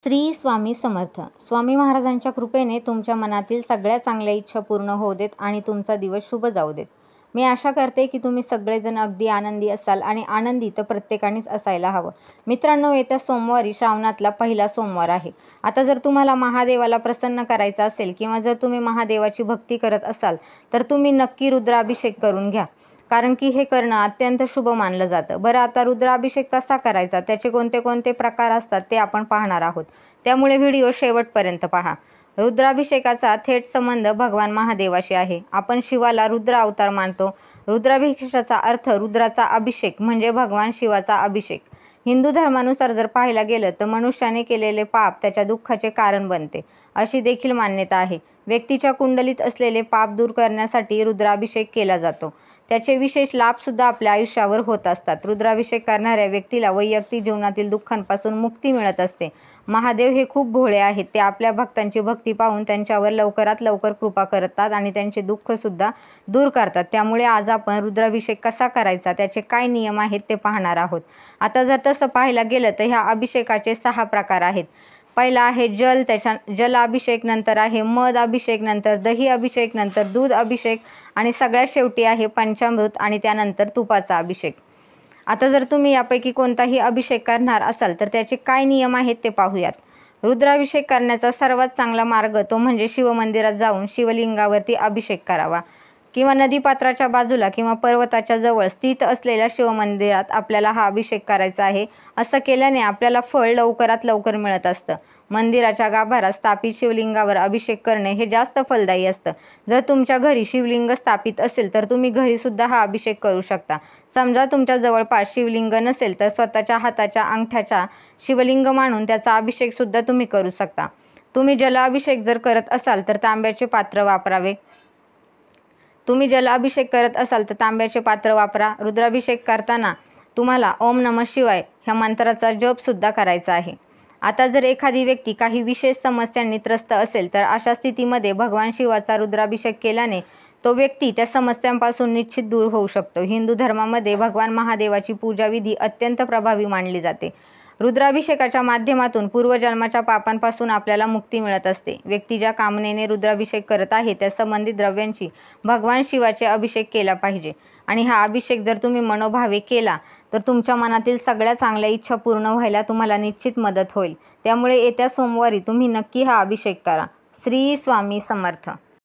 श्री स्वामी समर्थ. स्वामी महाराजांच्या कृपेने तुमच्या मनातील सगळ्या चांगल्या इच्छा पूर्ण होऊ देत आणि तुमचा दिवस शुभ जाऊ देत. मी आशा करते की तुम्ही सगळेजण अगदी आनंदी असाल आणि आनंदी तर प्रत्येकानेच असायला हवं. मित्रांनो, येत्या सोमवारी श्रावणातला पहिला सोमवार आहे. आता जर तुम्हाला महादेवाला प्रसन्न करायचं असेल किंवा जर तुम्ही महादेवाची भक्ती करत असाल तर तुम्ही नक्की रुद्राभिषेक करून घ्या, कारण की हे करणं अत्यंत शुभ मानलं जातं. बरं, आता रुद्राभिषेक कसा करायचा, त्याचे कोणते कोणते प्रकार असतात ते आपण पाहणार आहोत, त्यामुळे व्हिडिओ शेवटपर्यंत पहा. रुद्राभिषेकाचा थेट संबंध भगवान महादेवाशी आहे. आपण शिवाला रुद्र अवतार मानतो. रुद्राभिषेकाचा अर्थ रुद्राचा अभिषेक म्हणजे भगवान शिवाचा अभिषेक. हिंदू धर्मानुसार जर पाहायला गेलं तर मनुष्याने केलेले पाप त्याच्या दुःखाचे कारण बनते, अशी देखील मान्यता आहे. व्यक्तीच्या कुंडलीत असलेले पाप दूर करण्यासाठी रुद्राभिषेक केला जातो. त्याचे विशेष लाभसुद्धा आपल्या आयुष्यावर होत असतात. रुद्राभिषेक करणाऱ्या व्यक्तीला वैयक्तिक जीवनातील दुःखांपासून मुक्ती मिळत असते. महादेव हे खूप भोळे आहेत. ते आपल्या भक्तांची भक्ती पाहून त्यांच्यावर लवकरात लवकर कृपा करतात आणि त्यांचे दुःखसुद्धा दूर करतात. त्यामुळे आज आपण रुद्राभिषेक कसा करायचा, त्याचे काय नियम आहेत ते पाहणार आहोत. आता जर तसं पाहायला गेलं तर ह्या अभिषेकाचे 6 प्रकार आहेत. पहिला आहे जल, त्याच्या जल अभिषेक, नंतर आहे मध अभिषेक, नंतर दही अभिषेक, नंतर दूध अभिषेक आणि सगळ्यात शेवटी आहे पंचामृत आणि त्यानंतर तुपाचा अभिषेक. आता जर तुम्ही यापैकी कोणताही अभिषेक करणार असाल तर त्याचे काय नियम आहेत ते पाहूयात. रुद्राभिषेक करण्याचा सर्वात चांगला मार्ग तो म्हणजे शिवमंदिरात जाऊन शिवलिंगावरती अभिषेक करावा किंवा नदीपात्राच्या बाजूला किंवा पर्वताच्या जवळ स्थित असलेल्या शिवमंदिरात आपल्याला हा अभिषेक करायचा आहे. असं केल्याने आपल्याला फळ लवकरात लवकर मिळत असतं. मंदिराच्या गाभाऱ्यात स्थापित शिवलिंगावर अभिषेक करणे हे जास्त फलदायी असतं. जर तुमच्या घरी शिवलिंग स्थापित असेल तर तुम्ही घरीसुद्धा हा अभिषेक करू शकता. समजा तुमच्या जवळपास शिवलिंग नसेल तर स्वतःच्या हाताच्या अंगठ्याचा शिवलिंग मानून त्याचा अभिषेकसुद्धा तुम्ही करू शकता. तुम्ही जलाभिषेक जर करत असाल तर तांब्याचे पात्र वापरावे. तांब्याचे पात्र वापरा. रुद्राभिषेक करताना तुम्हाला ओम नमः शिवाय ह्या मंत्राचा जपसुद्धा करायचा आहे. आता जर एखादी व्यक्ती काही विशेष समस्यांनी त्रस्त असेल तर अशा स्थितीमध्ये भगवान शिवाचा रुद्राभिषेक केल्याने तो व्यक्ती त्या समस्यांपासून निश्चित दूर होऊ शकतो. हिंदू धर्मामध्ये भगवान महादेवाची पूजाविधी अत्यंत प्रभावी मानली जाते. रुद्राभिषेकाच्या माध्यमातून पूर्वजन्माच्या पापांपासून आपल्याला मुक्ती मिळत असते. व्यक्ती ज्या कामनेने रुद्राभिषेक करत आहे त्या संबंधित द्रव्यांची भगवान शिवाचे अभिषेक केला पाहिजे आणि हा अभिषेक जर तुम्ही मनोभावे केला तर तुमच्या मनातील सगळ्या चांगल्या इच्छा पूर्ण व्हायला तुम्हाला निश्चित मदत होईल. त्यामुळे येत्या सोमवारी तुम्ही नक्की हा अभिषेक करा. श्री स्वामी समर्थ.